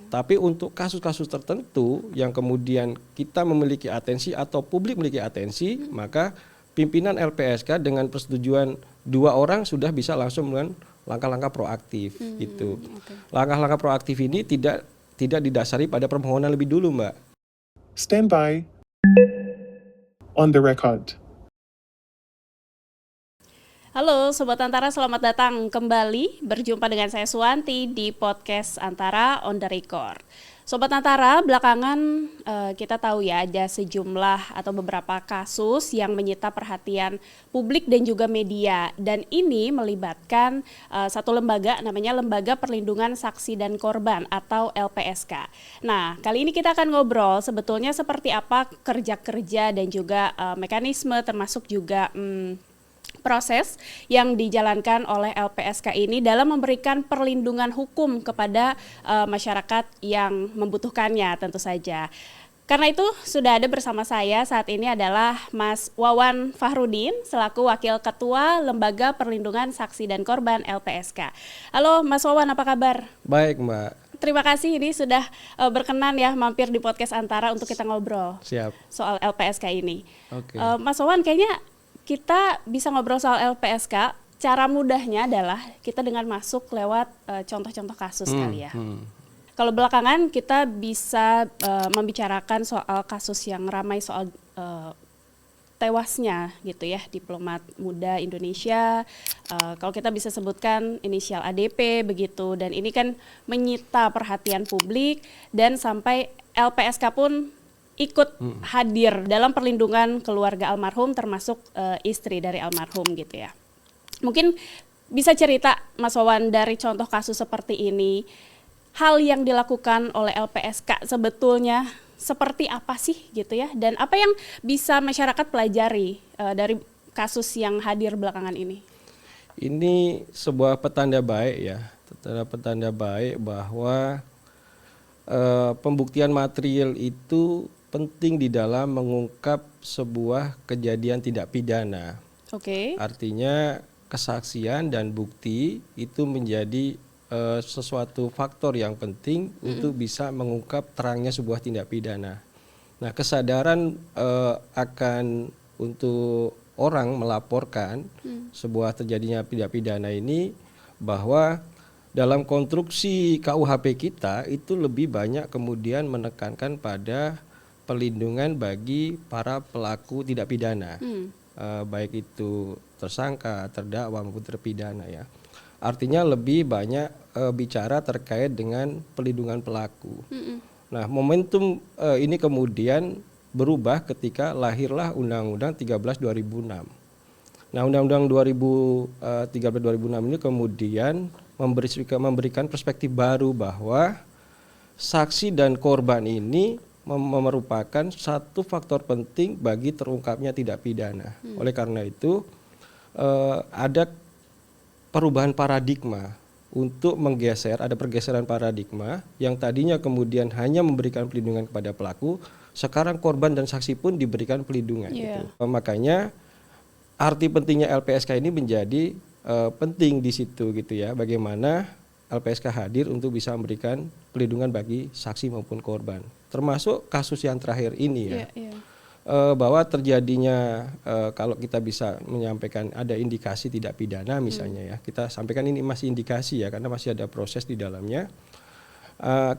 Tapi untuk kasus-kasus tertentu yang kemudian kita memiliki atensi atau publik memiliki atensi, maka pimpinan LPSK dengan persetujuan 2 orang sudah bisa langsung dengan langkah-langkah proaktif gitu. Langkah-langkah proaktif ini tidak didasari pada permohonan lebih dulu, Mbak. Stand by. On the record. Halo Sobat Antara, selamat datang kembali berjumpa dengan saya Suwanti di podcast Antara on the record. Sobat Antara, belakangan kita tahu ya ada sejumlah atau beberapa kasus yang menyita perhatian publik dan juga media. Dan ini melibatkan satu lembaga, namanya Lembaga Perlindungan Saksi dan Korban atau LPSK. Nah, kali ini kita akan ngobrol sebetulnya seperti apa kerja-kerja dan juga mekanisme termasuk juga proses yang dijalankan oleh LPSK ini dalam memberikan perlindungan hukum kepada masyarakat yang membutuhkannya tentu saja. Karena itu sudah ada bersama saya saat ini adalah Mas Wawan Fahrudin selaku Wakil Ketua Lembaga Perlindungan Saksi dan Korban LPSK. Halo Mas Wawan, apa kabar? Baik, Mbak. Terima kasih ini sudah berkenan ya mampir di podcast Antara untuk kita ngobrol. Siap. Soal LPSK ini. Oke. Mas Wawan, kayaknya kita bisa ngobrol soal LPSK, cara mudahnya adalah kita dengan masuk lewat contoh-contoh kasus kali ya. Kalau belakangan kita bisa membicarakan soal kasus yang ramai soal tewasnya gitu ya, diplomat muda Indonesia. Kalau kita bisa sebutkan inisial ADP begitu, dan ini kan menyita perhatian publik dan sampai LPSK pun ikut hadir dalam perlindungan keluarga almarhum termasuk istri dari almarhum gitu ya. Mungkin bisa cerita Mas Wawan dari contoh kasus seperti ini, hal yang dilakukan oleh LPSK sebetulnya seperti apa sih gitu ya, dan apa yang bisa masyarakat pelajari dari kasus yang hadir belakangan ini? Ini sebuah petanda baik ya, petanda baik bahwa pembuktian material itu penting di dalam mengungkap sebuah kejadian tidak pidana. Oke. Artinya kesaksian dan bukti itu menjadi sesuatu faktor yang penting untuk bisa mengungkap terangnya sebuah tindak pidana. Nah, kesadaran akan untuk orang melaporkan sebuah terjadinya tindak pidana ini, bahwa dalam konstruksi KUHP kita itu lebih banyak kemudian menekankan pada perlindungan bagi para pelaku tidak pidana, baik itu tersangka, terdakwa maupun terpidana ya. Artinya lebih banyak bicara terkait dengan perlindungan pelaku. Nah, momentum ini kemudian berubah ketika lahirlah Undang-Undang 13/2006. Nah, Undang-Undang 13/2006 ini kemudian memberikan perspektif baru bahwa saksi dan korban ini merupakan satu faktor penting bagi terungkapnya tindak pidana. Oleh karena itu ada perubahan paradigma untuk menggeser, ada pergeseran paradigma yang tadinya kemudian hanya memberikan perlindungan kepada pelaku, sekarang korban dan saksi pun diberikan perlindungan. Gitu. Makanya arti pentingnya LPSK ini menjadi penting di situ gitu ya. Bagaimana LPSK hadir untuk bisa memberikan perlindungan bagi saksi maupun korban. Termasuk kasus yang terakhir ini ya, bahwa terjadinya kalau kita bisa menyampaikan ada indikasi tidak pidana misalnya ya, kita sampaikan ini masih indikasi ya, karena masih ada proses di dalamnya.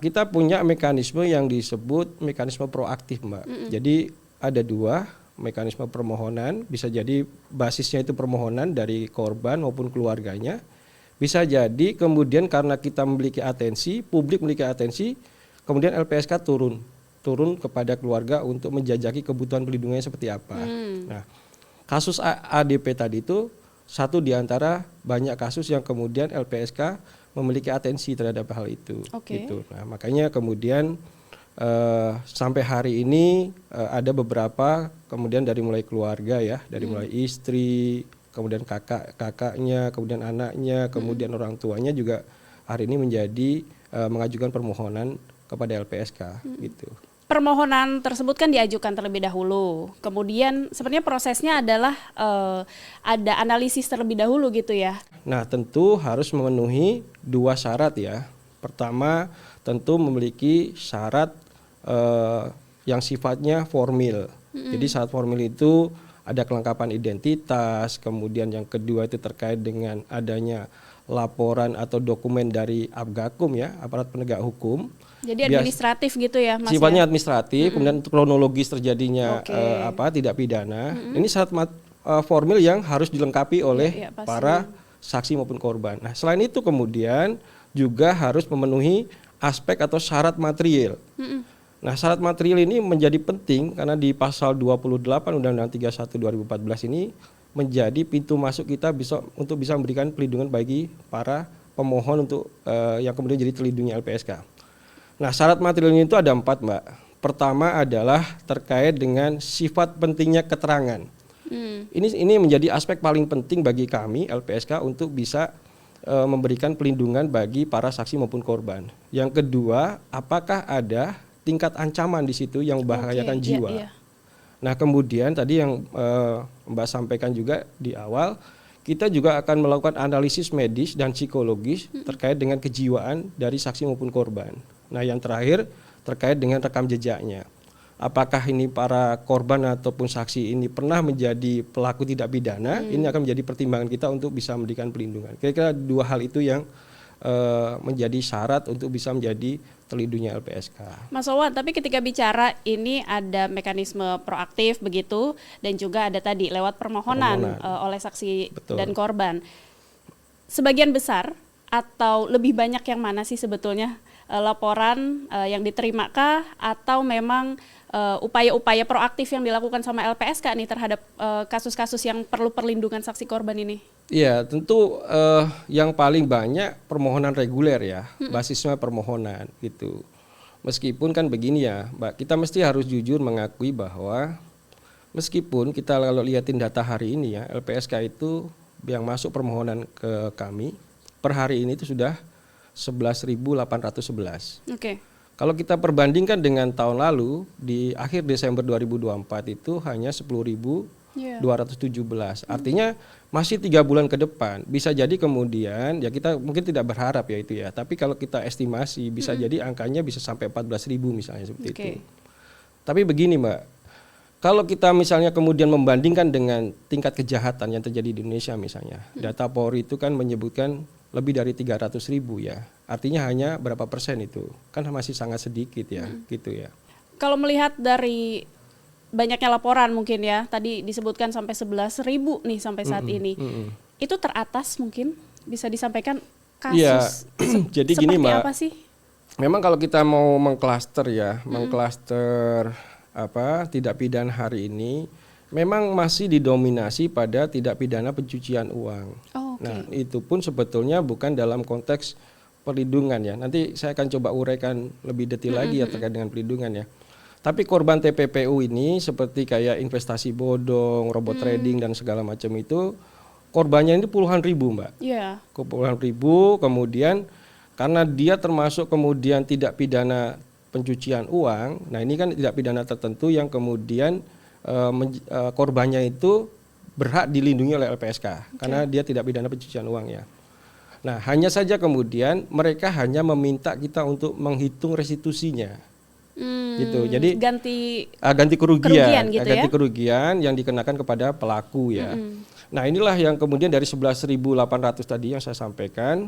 Kita punya mekanisme yang disebut mekanisme proaktif, Mbak. Jadi ada 2 mekanisme permohonan, bisa jadi basisnya itu permohonan dari korban maupun keluarganya. Bisa jadi kemudian karena kita memiliki atensi, publik memiliki atensi, kemudian LPSK turun kepada keluarga untuk menjajaki kebutuhan perlindungannya seperti apa. Nah, kasus ADP tadi itu satu di antara banyak kasus yang kemudian LPSK memiliki atensi terhadap hal itu. Gitu. Nah, makanya kemudian sampai hari ini ada beberapa kemudian dari mulai keluarga ya, dari mulai istri, kemudian kakaknya, kemudian anaknya, kemudian orang tuanya juga hari ini menjadi mengajukan permohonan kepada LPSK gitu. Permohonan tersebut kan diajukan terlebih dahulu. Kemudian sebenarnya prosesnya adalah ada analisis terlebih dahulu gitu ya. Nah, tentu harus memenuhi 2 syarat ya. Pertama, tentu memiliki syarat yang sifatnya formil. Jadi syarat formil itu ada kelengkapan identitas, kemudian yang kedua itu terkait dengan adanya laporan atau dokumen dari Apgakum ya, aparat penegak hukum. Jadi administratif gitu ya Mas? Sifatnya ya? administratif, kemudian kronologis terjadinya tidak pidana. Ini syarat formil yang harus dilengkapi oleh para saksi maupun korban. Nah, selain itu kemudian juga harus memenuhi aspek atau syarat material. Nah, syarat material ini menjadi penting karena di pasal 28 Undang-Undang 31 2014 ini menjadi pintu masuk kita untuk bisa memberikan pelindungan bagi para pemohon untuk yang kemudian jadi terlindungi LPSK. Nah, syarat materialnya itu ada 4, Mbak. Pertama adalah terkait dengan sifat pentingnya keterangan. Ini menjadi aspek paling penting bagi kami LPSK untuk bisa memberikan pelindungan bagi para saksi maupun korban. Yang kedua, apakah ada tingkat ancaman di situ yang membahayakan jiwa. Nah, kemudian tadi yang Mbak sampaikan juga di awal, kita juga akan melakukan analisis medis dan psikologis terkait dengan kejiwaan dari saksi maupun korban. Nah, yang terakhir terkait dengan rekam jejaknya. Apakah ini para korban ataupun saksi ini pernah menjadi pelaku tidak pidana, ini akan menjadi pertimbangan kita untuk bisa memberikan pelindungan. Kira-kira 2 hal itu yang menjadi syarat untuk bisa menjadi terlindungnya LPSK. Mas Wawan, tapi ketika bicara ini ada mekanisme proaktif begitu dan juga ada tadi lewat permohonan. Oleh saksi dan korban. Sebagian besar atau lebih banyak yang mana sih sebetulnya laporan yang diterimakah atau memang upaya-upaya proaktif yang dilakukan sama LPSK nih terhadap kasus-kasus yang perlu perlindungan saksi korban ini? Iya, tentu yang paling banyak permohonan reguler ya, basisnya permohonan gitu. Meskipun kan begini ya, Mbak, kita mesti harus jujur mengakui bahwa meskipun kita kalau lihatin data hari ini ya, LPSK itu yang masuk permohonan ke kami per hari ini itu sudah 11.811. Kalau kita perbandingkan dengan tahun lalu di akhir Desember 2024 itu hanya 10.217. Artinya masih 3 bulan ke depan. Bisa jadi kemudian ya kita mungkin tidak berharap ya itu ya. Tapi kalau kita estimasi bisa jadi angkanya bisa sampai 14.000 misalnya seperti itu. Tapi begini Mbak, kalau kita misalnya kemudian membandingkan dengan tingkat kejahatan yang terjadi di Indonesia misalnya, data Polri itu kan menyebutkan lebih dari 300.000 ya. Artinya hanya berapa persen itu? Kan masih sangat sedikit ya, gitu ya. Kalau melihat dari banyaknya laporan mungkin ya, tadi disebutkan sampai 11.000 nih sampai saat ini. Itu teratas mungkin bisa disampaikan kasus ya, jadi seperti gini Mbak, apa sih? Memang kalau kita mau mengklaster ya, mengklaster tidak pidana hari ini memang masih didominasi pada tidak pidana pencucian uang. Nah, itu pun sebetulnya bukan dalam konteks perlindungan ya. Nanti saya akan coba uraikan lebih detail lagi ya terkait dengan perlindungan ya. Tapi korban TPPU ini seperti kayak investasi bodong, robot trading dan segala macam itu korbannya ini puluhan ribu Mbak. Puluhan ribu, kemudian karena dia termasuk kemudian tidak pidana pencucian uang, nah ini kan tidak pidana tertentu yang kemudian korbannya itu berhak dilindungi oleh LPSK karena dia tidak pidana pencucian uang ya. Nah, hanya saja kemudian mereka hanya meminta kita untuk menghitung restitusinya. Gitu. Jadi ganti kerugian gitu ganti kerugian yang dikenakan kepada pelaku ya. Nah, inilah yang kemudian dari 11.800 tadi yang saya sampaikan.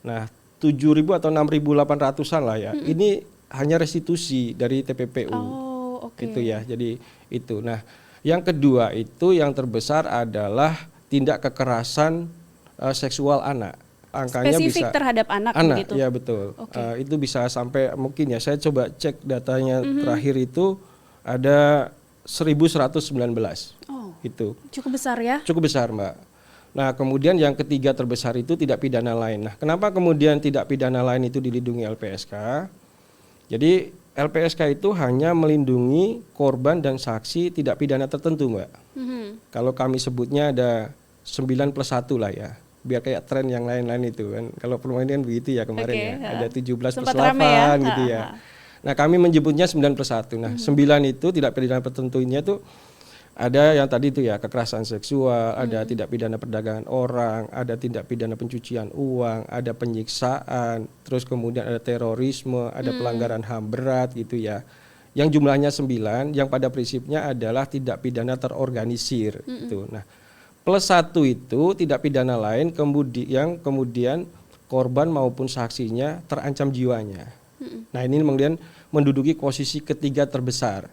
Nah, 7.000 atau 6.800-an lah ya. Ini hanya restitusi dari TPPU. Gitu ya. Jadi itu. Nah, yang kedua itu yang terbesar adalah tindak kekerasan seksual anak. Angkanya spesifik bisa terhadap anak begitu? Ya betul. Itu bisa sampai mungkin ya saya coba cek datanya terakhir itu ada 1.119. Itu. Cukup besar ya? Cukup besar Mbak. Nah kemudian yang ketiga terbesar itu tidak pidana lain. Nah kenapa kemudian tidak pidana lain itu dilindungi LPSK? Jadi LPSK itu hanya melindungi korban dan saksi tidak pidana tertentu Mbak. Kalau kami sebutnya ada 9+1 lah ya. Biar kayak tren yang lain-lain itu kan. Kalau permainan begitu ya kemarin ya. Ada 17+8 gitu ya. Nah kami menyebutnya 9+1. Nah 9 itu tidak pidana tertentunya itu ada yang tadi itu ya kekerasan seksual, ada tindak pidana perdagangan orang, ada tindak pidana pencucian uang, ada penyiksaan, terus kemudian ada terorisme, ada pelanggaran HAM berat gitu ya. Yang jumlahnya 9, yang pada prinsipnya adalah tindak pidana terorganisir gitu. Nah, plus 1 itu tindak pidana lain yang kemudian korban maupun saksinya terancam jiwanya. Nah, ini kemudian menduduki posisi ketiga terbesar.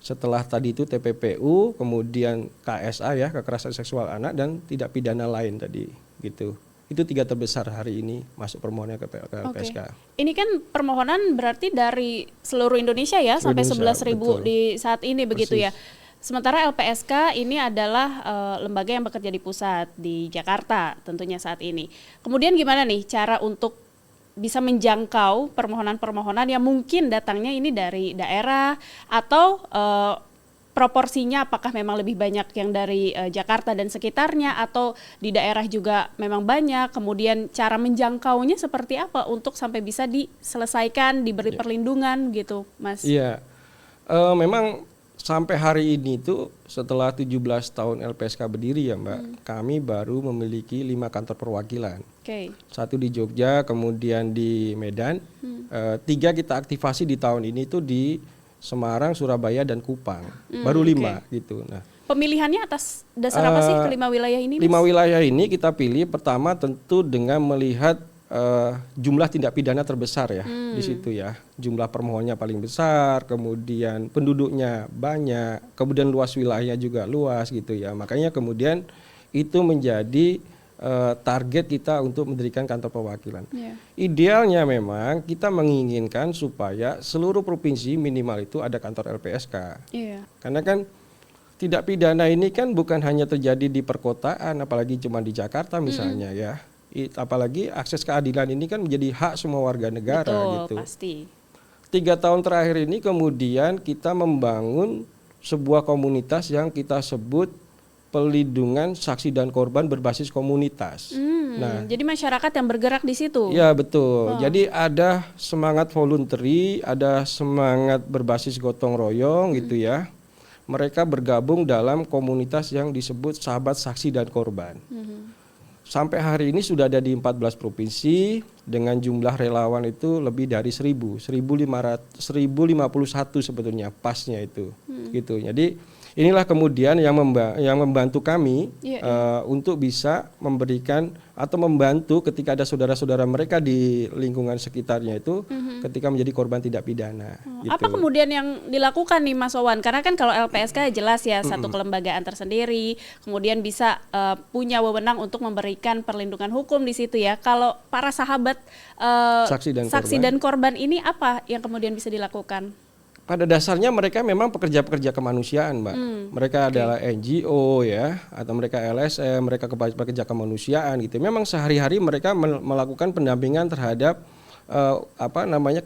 Setelah tadi itu TPPU, kemudian KSA ya, kekerasan seksual anak, dan tindak pidana lain tadi gitu. Itu 3 terbesar hari ini masuk permohonan ke LPSK. Ini kan permohonan berarti dari seluruh Indonesia ya, sampai 11.000 di saat ini begitu ya. Sementara LPSK ini adalah lembaga yang bekerja di pusat di Jakarta tentunya saat ini. Kemudian gimana nih cara untuk bisa menjangkau permohonan-permohonan yang mungkin datangnya ini dari daerah atau proporsinya apakah memang lebih banyak yang dari Jakarta dan sekitarnya atau di daerah juga memang banyak, kemudian cara menjangkaunya seperti apa untuk sampai bisa diselesaikan, diberi perlindungan gitu, Mas? Iya, memang sampai hari ini tuh setelah 17 tahun LPSK berdiri ya Mbak, kami baru memiliki 5 kantor perwakilan. Satu di Jogja, kemudian di Medan, 3 kita aktivasi di tahun ini tuh di Semarang, Surabaya, dan Kupang. Baru 5 gitu. Nah, pemilihannya atas dasar apa sih kelima wilayah ini, Mas? 5 wilayah ini kita pilih pertama tentu dengan melihat jumlah tindak pidana terbesar ya di situ ya, jumlah permohonannya paling besar, kemudian penduduknya banyak, kemudian luas wilayahnya juga luas gitu ya, makanya kemudian itu menjadi target kita untuk mendirikan kantor perwakilan. Idealnya memang kita menginginkan supaya seluruh provinsi minimal itu ada kantor LPSK, karena kan tindak pidana ini kan bukan hanya terjadi di perkotaan, apalagi cuma di Jakarta misalnya ya. Apalagi akses keadilan ini kan menjadi hak semua warga negara. Betul, gitu. Pasti. 3 tahun terakhir ini kemudian kita membangun sebuah komunitas yang kita sebut pelindungan saksi dan korban berbasis komunitas. Nah, jadi masyarakat yang bergerak di situ. Ya betul. Jadi ada semangat voluntary, ada semangat berbasis gotong royong gitu ya. Mereka bergabung dalam komunitas yang disebut Sahabat Saksi dan Korban. Sampai hari ini sudah ada di 14 provinsi dengan jumlah relawan itu lebih dari 1051 sebetulnya pasnya itu. Gitu. Jadi inilah kemudian yang membantu kami untuk bisa memberikan atau membantu ketika ada saudara-saudara mereka di lingkungan sekitarnya itu ketika menjadi korban tindak pidana. Gitu. Apa kemudian yang dilakukan nih Mas Wawan? Karena kan kalau LPSK jelas ya satu kelembagaan tersendiri, kemudian bisa punya wewenang untuk memberikan perlindungan hukum di situ ya. Kalau para sahabat saksi dan korban ini apa yang kemudian bisa dilakukan? Pada dasarnya mereka memang pekerja-pekerja kemanusiaan, Mbak. Mereka adalah NGO ya, atau mereka LSM, mereka pekerja kemanusiaan gitu. Memang sehari-hari mereka melakukan pendampingan terhadap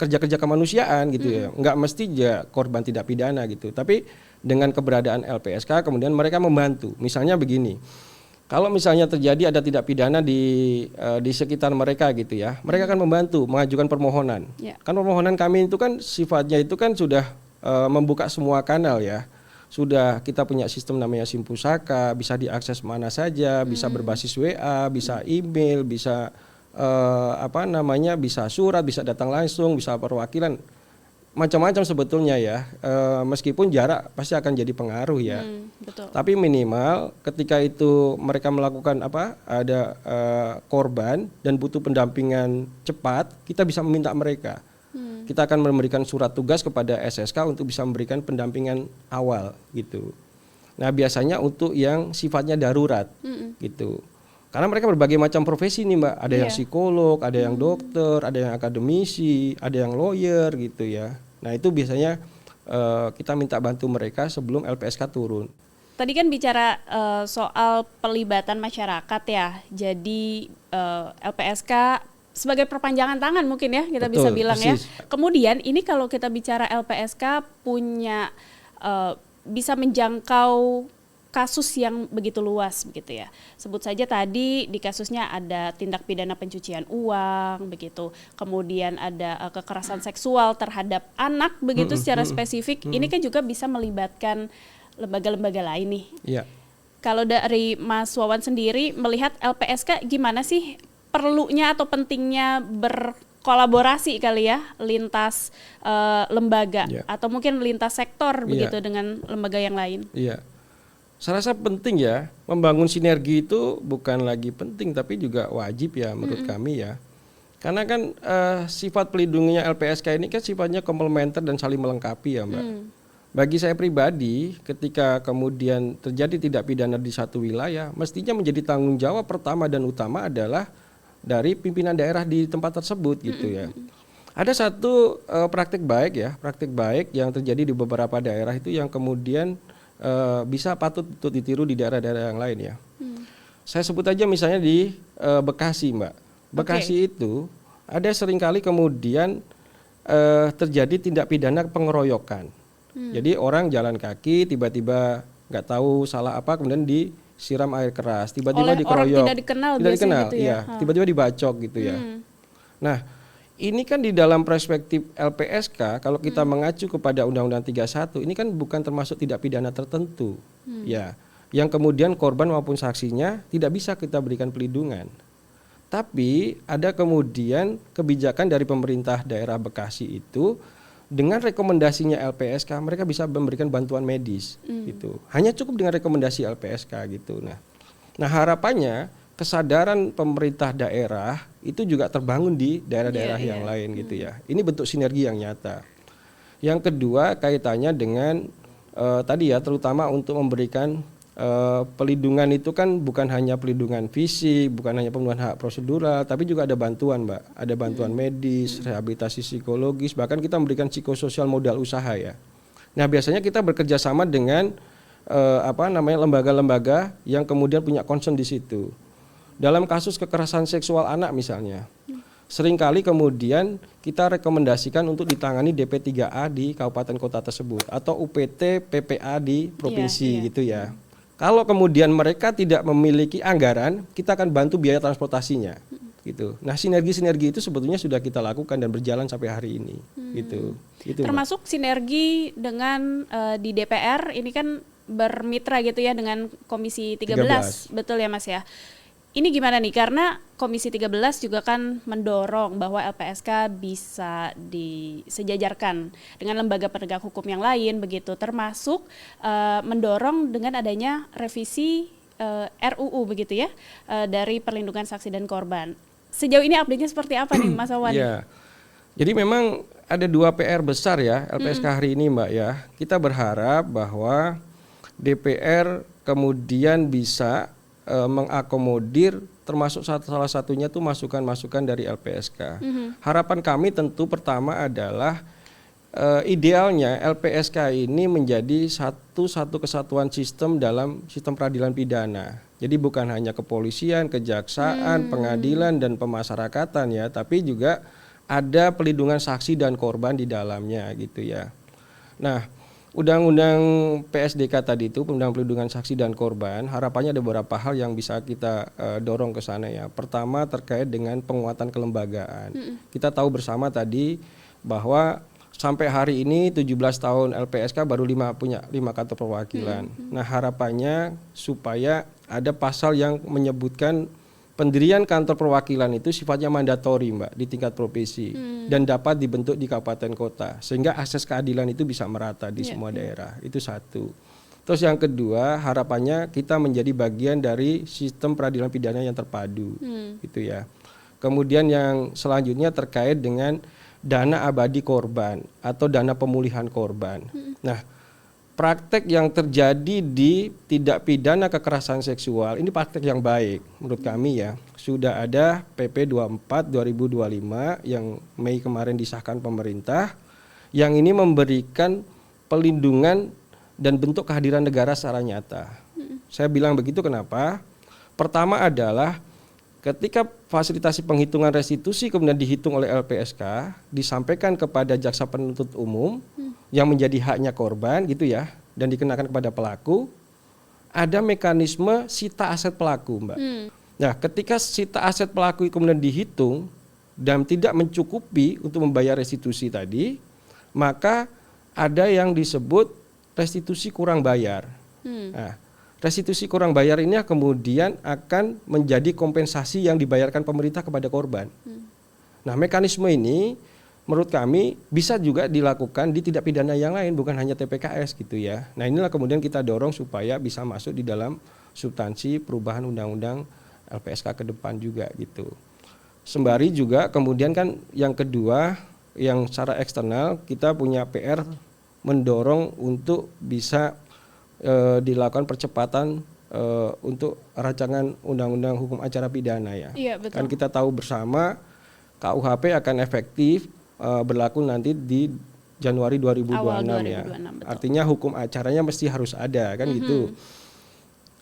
kerja-kerja kemanusiaan gitu ya. Enggak mesti ya korban tindak pidana gitu. Tapi dengan keberadaan LPSK kemudian mereka membantu. Misalnya begini. Kalau misalnya terjadi ada tindak pidana di sekitar mereka gitu ya, mereka akan membantu mengajukan permohonan. Kan permohonan kami itu kan sifatnya itu kan sudah membuka semua kanal ya. Sudah kita punya sistem namanya Simpusaka, bisa diakses mana saja, bisa berbasis WA, bisa email, bisa bisa surat, bisa datang langsung, bisa perwakilan. Macam-macam sebetulnya ya, meskipun jarak pasti akan jadi pengaruh ya. Betul. Tapi minimal ketika itu mereka melakukan ada korban dan butuh pendampingan cepat, kita bisa meminta mereka. Kita akan memberikan surat tugas kepada SSK untuk bisa memberikan pendampingan awal gitu. Nah biasanya untuk yang sifatnya darurat gitu. Karena mereka berbagai macam profesi nih Mbak, ada yang psikolog, ada yang dokter, ada yang akademisi, ada yang lawyer gitu ya. Nah itu biasanya kita minta bantu mereka sebelum LPSK turun. Tadi kan bicara soal pelibatan masyarakat ya, jadi LPSK sebagai perpanjangan tangan mungkin ya kita bisa bilang persis. Ya. Kemudian ini kalau kita bicara LPSK punya bisa menjangkau kasus yang begitu luas begitu ya. Sebut saja tadi di kasusnya ada tindak pidana pencucian uang begitu. Kemudian ada kekerasan seksual terhadap anak begitu secara spesifik. Ini kan juga bisa melibatkan lembaga-lembaga lain nih. Iya. Kalau dari Mas Wawan sendiri melihat LPSK gimana sih perlunya atau pentingnya berkolaborasi kali ya lintas lembaga atau mungkin lintas sektor begitu dengan lembaga yang lain? Iya. Saya rasa penting ya, membangun sinergi itu bukan lagi penting tapi juga wajib ya menurut kami ya. Karena kan sifat pelindungnya LPSK ini kan sifatnya komplementer dan saling melengkapi ya Mbak. Bagi saya pribadi, ketika kemudian terjadi tindak pidana di satu wilayah, mestinya menjadi tanggung jawab pertama dan utama adalah dari pimpinan daerah di tempat tersebut gitu ya. Ada satu praktik baik yang terjadi di beberapa daerah itu yang kemudian bisa patut untuk ditiru di daerah-daerah yang lain ya. Saya sebut aja misalnya di Bekasi Mbak. Bekasi itu ada seringkali kemudian terjadi tindak pidana pengeroyokan. Jadi orang jalan kaki tiba-tiba nggak tahu salah apa kemudian disiram air keras, tiba-tiba oleh dikeroyok. Orang tidak dikenal gitu ya. Tiba-tiba dibacok gitu ya. Nah, ini kan di dalam perspektif LPSK kalau kita mengacu kepada Undang-Undang 31 ini kan bukan termasuk tindak pidana tertentu. Ya, yang kemudian korban maupun saksinya tidak bisa kita berikan pelindungan. Tapi ada kemudian kebijakan dari pemerintah daerah Bekasi itu dengan rekomendasinya LPSK mereka bisa memberikan bantuan medis gitu. Hanya cukup dengan rekomendasi LPSK gitu. Nah harapannya kesadaran pemerintah daerah itu juga terbangun di daerah-daerah yang lain gitu ya. Ini bentuk sinergi yang nyata. Yang kedua kaitannya dengan tadi ya terutama untuk memberikan pelindungan itu kan bukan hanya pelindungan fisik, bukan hanya pemenuhan hak prosedural, tapi juga ada bantuan Mbak, ada bantuan medis, rehabilitasi psikologis, bahkan kita memberikan psikososial modal usaha ya. Nah biasanya kita bekerja sama dengan lembaga-lembaga yang kemudian punya concern di situ. Dalam kasus kekerasan seksual anak misalnya, seringkali kemudian kita rekomendasikan untuk ditangani DP3A di kabupaten kota tersebut atau UPT PPA di provinsi gitu ya. Kalau kemudian mereka tidak memiliki anggaran, kita akan bantu biaya transportasinya, gitu. Nah, sinergi-sinergi itu sebetulnya sudah kita lakukan dan berjalan sampai hari ini, gitu. Termasuk13. Sinergi dengan di DPR ini kan bermitra gitu ya dengan Komisi 13. Betul ya Mas ya. Ini gimana nih, karena Komisi 13 juga kan mendorong bahwa LPSK bisa disejajarkan dengan lembaga penegak hukum yang lain begitu, termasuk mendorong dengan adanya revisi RUU begitu ya, dari perlindungan saksi dan korban. Sejauh ini update-nya seperti apa nih Mas Wawan? Ya. Jadi memang ada 2 PR besar ya LPSK hari ini Mbak ya. Kita berharap bahwa DPR kemudian bisa mengakomodir termasuk salah satunya tuh masukan-masukan dari LPSK. Harapan kami tentu pertama adalah idealnya LPSK ini menjadi satu kesatuan sistem dalam sistem peradilan pidana. Jadi bukan hanya kepolisian, kejaksaan, pengadilan dan pemasyarakatan ya, tapi juga ada pelindungan saksi dan korban di dalamnya gitu ya. Nah, Undang-Undang PSDK tadi itu, Undang Pelindungan Saksi dan Korban, harapannya ada beberapa hal yang bisa kita dorong ke sana ya. Pertama terkait dengan penguatan kelembagaan. Kita tahu bersama tadi bahwa sampai hari ini 17 tahun LPSK baru punya 5 kantor perwakilan. Nah harapannya supaya ada pasal yang menyebutkan pendirian kantor perwakilan itu sifatnya mandatori Mbak di tingkat provinsi dan dapat dibentuk di kabupaten kota sehingga akses keadilan itu bisa merata di semua daerah. Itu satu. Terus yang kedua harapannya kita menjadi bagian dari sistem peradilan pidana yang terpadu gitu ya. Kemudian yang selanjutnya terkait dengan dana abadi korban atau dana pemulihan korban. Nah, praktek yang terjadi di tindak pidana kekerasan seksual ini praktek yang baik menurut kami ya. Sudah ada PP 24 2025 yang Mei kemarin disahkan pemerintah yang ini memberikan pelindungan dan bentuk kehadiran negara secara nyata. Saya bilang begitu kenapa? Pertama adalah ketika fasilitasi penghitungan restitusi kemudian dihitung oleh LPSK, disampaikan kepada jaksa penuntut umum yang menjadi haknya korban gitu ya, dan dikenakan kepada pelaku, ada mekanisme sita aset pelaku Mbak. Nah ketika sita aset pelaku kemudian dihitung dan tidak mencukupi untuk membayar restitusi tadi, maka ada yang disebut restitusi kurang bayar. Hmm. Nah, restitusi kurang bayar ini kemudian akan menjadi kompensasi yang dibayarkan pemerintah kepada korban. Nah, mekanisme ini menurut kami bisa juga dilakukan di tindak pidana yang lain, bukan hanya TPKS gitu ya. Nah, inilah kemudian kita dorong supaya bisa masuk di dalam substansi perubahan undang-undang LPSK ke depan juga gitu. Sembari juga kemudian kan yang kedua, yang secara eksternal kita punya PR mendorong untuk bisa dilakukan percepatan untuk rancangan undang-undang hukum acara pidana ya. Iya, betul. Kan kita tahu bersama KUHP akan efektif berlaku nanti di Januari 2026 Awal ya. 2026, betul. Artinya hukum acaranya mesti harus ada kan gitu.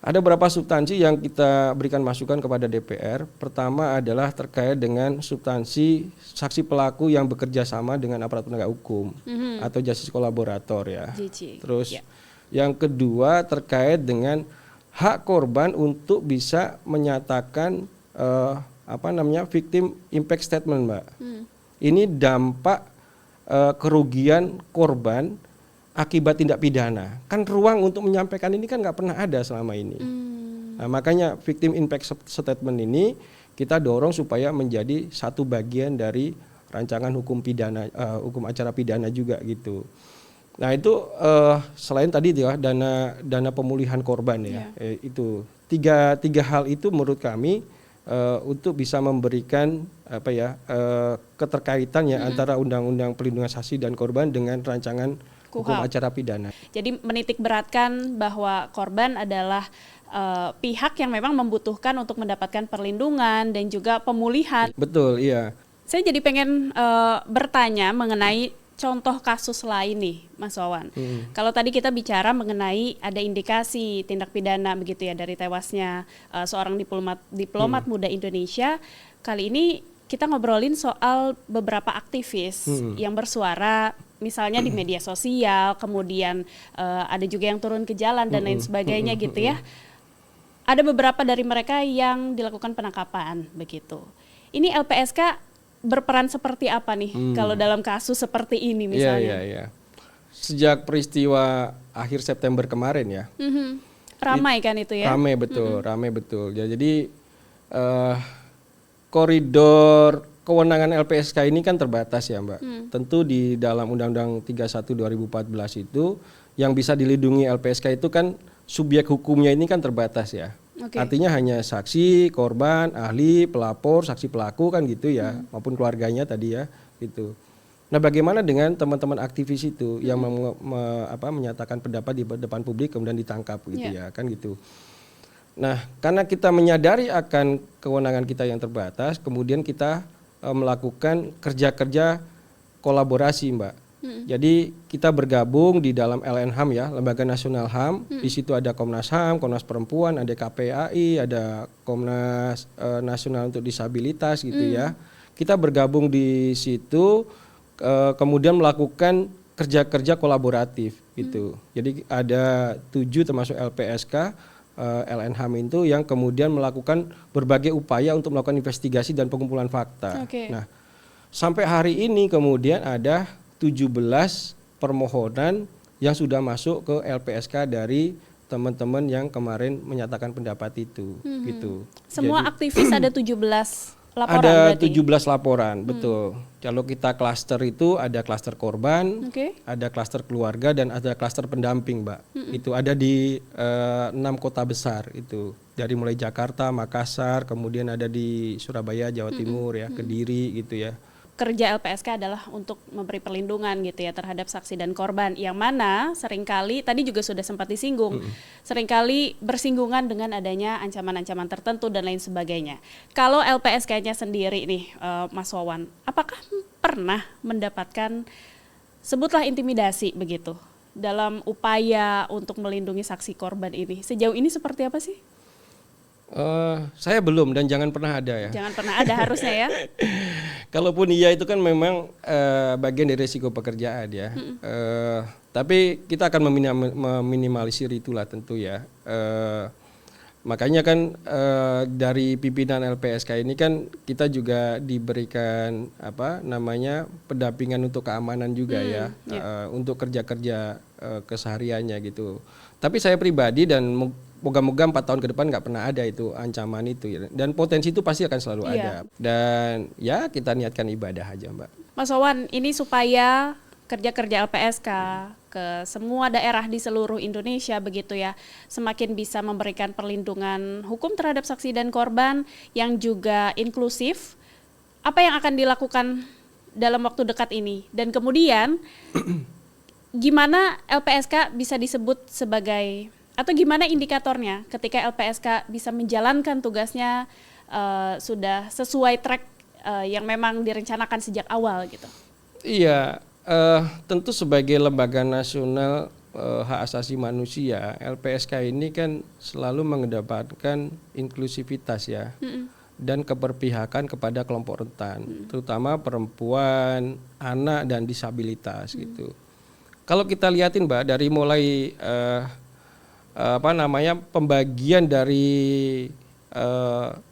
Ada beberapa substansi yang kita berikan masukan kepada DPR. Pertama adalah terkait dengan substansi saksi pelaku yang bekerja sama dengan aparat penegak hukum atau justice kolaborator ya. JC. Terus Ya. yang kedua terkait dengan hak korban untuk bisa menyatakan victim impact statement, Mbak. Ini dampak kerugian korban akibat tindak pidana. Kan ruang untuk menyampaikan ini kan nggak pernah ada selama ini. Nah, makanya victim impact statement ini kita dorong supaya menjadi satu bagian dari rancangan hukum pidana, hukum acara pidana juga gitu. Nah itu selain tadi ya dana pemulihan korban ya, itu tiga hal itu menurut kami untuk bisa memberikan keterkaitan ya antara undang-undang pelindungan saksi dan korban dengan rancangan hukum acara pidana. Jadi menitik beratkan bahwa korban adalah pihak yang memang membutuhkan untuk mendapatkan perlindungan dan juga pemulihan. Betul, iya. Saya jadi pengen bertanya mengenai contoh kasus lain nih, Mas Wawan. Kalau tadi kita bicara mengenai ada indikasi tindak pidana begitu ya dari tewasnya seorang diplomat muda Indonesia, kali ini kita ngobrolin soal beberapa aktivis yang bersuara misalnya di media sosial, kemudian ada juga yang turun ke jalan dan lain sebagainya gitu ya. Ada beberapa dari mereka yang dilakukan penangkapan begitu. Ini LPSK berperan seperti apa nih kalau dalam kasus seperti ini misalnya? Iya. Sejak peristiwa akhir September kemarin ya. Ramai kan itu ya? Ramai betul. Ya, jadi koridor kewenangan LPSK ini kan terbatas ya, Mbak. Tentu di dalam Undang-Undang 31 2014 itu yang bisa dilindungi LPSK itu kan subjek hukumnya ini kan terbatas ya. Artinya hanya saksi, korban, ahli, pelapor, saksi pelaku kan gitu ya, maupun keluarganya tadi ya, gitu. Nah, bagaimana dengan teman-teman aktivis itu yang menyatakan pendapat di depan publik kemudian ditangkap gitu ya, kan gitu. Nah, karena kita menyadari akan kewenangan kita yang terbatas, kemudian kita melakukan kerja-kerja kolaborasi, Mbak. Jadi kita bergabung di dalam LNHAM ya, Lembaga Nasional HAM. Di situ ada Komnas HAM, Komnas Perempuan, ada KPAI, ada Komnas Nasional untuk Disabilitas gitu ya. Kita bergabung di situ, kemudian melakukan kerja-kerja kolaboratif gitu. Jadi ada 7 termasuk LPSK, LNHAM itu yang kemudian melakukan berbagai upaya untuk melakukan investigasi dan pengumpulan fakta. Nah, sampai hari ini kemudian ada 17 permohonan yang sudah masuk ke LPSK dari teman-teman yang kemarin menyatakan pendapat itu gitu. Semua jadi, aktivis ada 17 laporan ada berarti? 17 laporan, betul. Kalau kita klaster itu ada klaster korban, ada klaster keluarga dan ada klaster pendamping, Mbak. Itu ada di 6 kota besar itu. Dari mulai Jakarta, Makassar, kemudian ada di Surabaya, Jawa Timur ya, Kediri gitu ya. Kerja LPSK adalah untuk memberi perlindungan gitu ya terhadap saksi dan korban, yang mana seringkali tadi juga sudah sempat disinggung, seringkali bersinggungan dengan adanya ancaman-ancaman tertentu dan lain sebagainya. Kalau LPSK-nya sendiri nih, Mas Wawan, apakah pernah mendapatkan sebutlah intimidasi begitu dalam upaya untuk melindungi saksi korban ini? Sejauh ini seperti apa sih? Saya belum dan jangan pernah ada ya. Jangan pernah ada harusnya ya. Kalaupun iya itu kan memang bagian dari risiko pekerjaan ya. Tapi kita akan meminimalisir itulah tentu ya. Makanya kan dari pimpinan LPSK ini kan kita juga diberikan pendampingan untuk keamanan juga untuk kerja-kerja kesehariannya gitu. Tapi saya pribadi dan moga-moga 4 tahun ke depan nggak pernah ada itu ancaman itu ya. Dan potensi itu pasti akan selalu ada. Dan ya kita niatkan ibadah aja Mbak. Mas Wawan, ini supaya kerja-kerja LPSK ke semua daerah di seluruh Indonesia begitu ya, semakin bisa memberikan perlindungan hukum terhadap saksi dan korban yang juga inklusif. Apa yang akan dilakukan dalam waktu dekat ini? Dan kemudian gimana LPSK bisa disebut sebagai, atau gimana indikatornya ketika LPSK bisa menjalankan tugasnya sudah sesuai track yang memang direncanakan sejak awal gitu? Iya. Tentu sebagai lembaga nasional hak asasi manusia, LPSK ini kan selalu mengedepankan inklusivitas ya, dan keberpihakan kepada kelompok rentan, terutama perempuan, anak dan disabilitas gitu. Kalau kita lihatin Mbak, dari mulai pembagian dari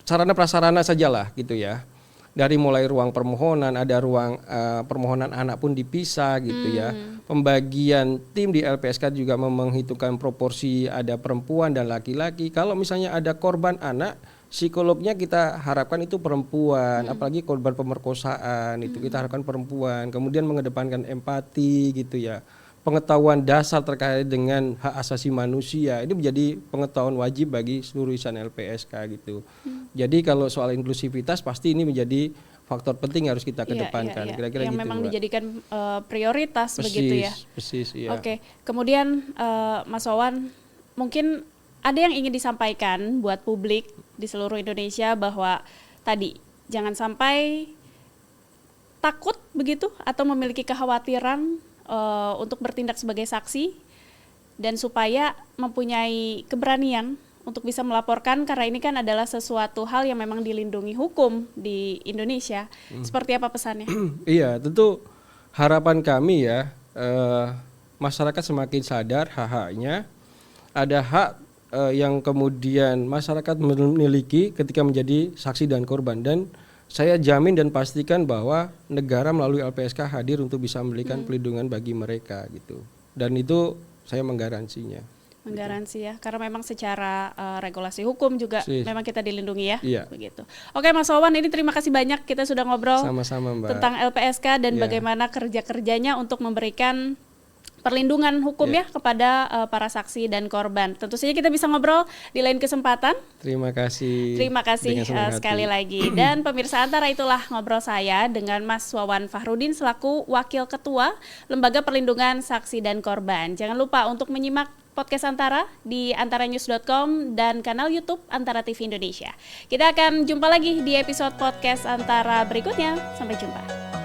sarana prasarana sajalah gitu ya. Dari mulai ruang permohonan, ada ruang permohonan anak pun dipisah gitu ya. Pembagian tim di LPSK juga menghitungkan proporsi ada perempuan dan laki-laki. Kalau misalnya ada korban anak, psikolognya kita harapkan itu perempuan, apalagi korban pemerkosaan itu kita harapkan perempuan. Kemudian mengedepankan empati gitu ya. Pengetahuan dasar terkait dengan hak asasi manusia ini menjadi pengetahuan wajib bagi seluruh insan LPSK gitu. Jadi kalau soal inklusivitas pasti ini menjadi faktor penting yang harus kita kedepankan. Kira-kira yang gitu, memang Mbak. dijadikan prioritas begitu ya. Persis, iya. Oke, kemudian Mas Wawan, mungkin ada yang ingin disampaikan buat publik di seluruh Indonesia bahwa tadi jangan sampai takut begitu atau memiliki kekhawatiran untuk bertindak sebagai saksi, dan supaya mempunyai keberanian untuk bisa melaporkan, karena ini kan adalah sesuatu hal yang memang dilindungi hukum di Indonesia. Seperti apa pesannya? Iya, tentu harapan kami ya, masyarakat semakin sadar hak-haknya. Ada hak yang kemudian masyarakat memiliki ketika menjadi saksi dan korban, dan saya jamin dan pastikan bahwa negara melalui LPSK hadir untuk bisa memberikan perlindungan bagi mereka gitu. Dan itu saya menggaransinya. Menggaransi ya, karena memang secara regulasi hukum juga memang kita dilindungi ya. Iya. Begitu. Oke Mas Wawan, ini terima kasih banyak, kita sudah ngobrol Sama-sama, Mbak. tentang LPSK dan bagaimana kerja-kerjanya untuk memberikan perlindungan hukum ya kepada para saksi dan korban. Tentu saja kita bisa ngobrol di lain kesempatan. Terima kasih. Terima kasih sekali lagi. Dan pemirsa Antara, itulah ngobrol saya dengan Mas Wawan Fahrudin selaku Wakil Ketua Lembaga Perlindungan Saksi dan Korban. Jangan lupa untuk menyimak podcast Antara di antaranews.com dan kanal YouTube Antara TV Indonesia. Kita akan jumpa lagi di episode podcast Antara berikutnya. Sampai jumpa.